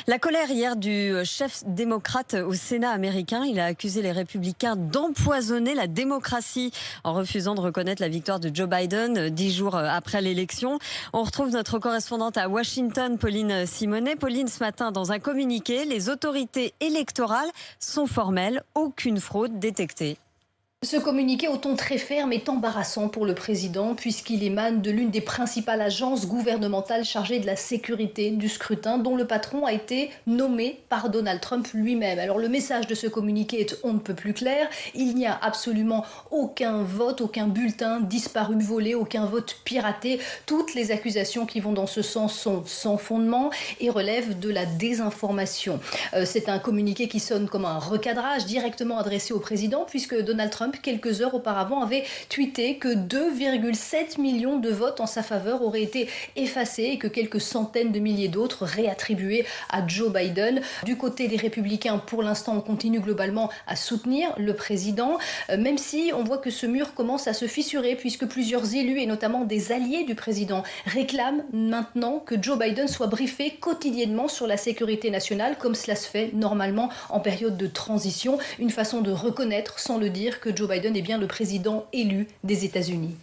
La colère hier du chef démocrate au Sénat américain. Il a accusé les républicains d'empoisonner la démocratie en refusant de reconnaître la victoire de Joe Biden 10 jours après l'élection. On retrouve notre correspondante à Washington, Pauline Simonet. Pauline, ce matin, dans un communiqué, les autorités électorales sont formelles. Aucune fraude détectée. Ce communiqué au ton très ferme est embarrassant pour le président puisqu'il émane de l'une des principales agences gouvernementales chargées de la sécurité du scrutin dont le patron a été nommé par Donald Trump lui-même. Alors le message de ce communiqué est on ne peut plus clair. Il n'y a absolument aucun vote, aucun bulletin disparu, volé, aucun vote piraté. Toutes les accusations qui vont dans ce sens sont sans fondement et relèvent de la désinformation. C'est un communiqué qui sonne comme un recadrage directement adressé au président puisque Donald Trump, quelques heures auparavant, avait tweeté que 2,7 millions de votes en sa faveur auraient été effacés et que quelques centaines de milliers d'autres réattribués à Joe Biden. Du côté des républicains, pour l'instant, on continue globalement à soutenir le président, même si on voit que ce mur commence à se fissurer puisque plusieurs élus et notamment des alliés du président réclament maintenant que Joe Biden soit briefé quotidiennement sur la sécurité nationale comme cela se fait normalement en période de transition, une façon de reconnaître sans le dire que Joe Biden est bien le président élu des États-Unis.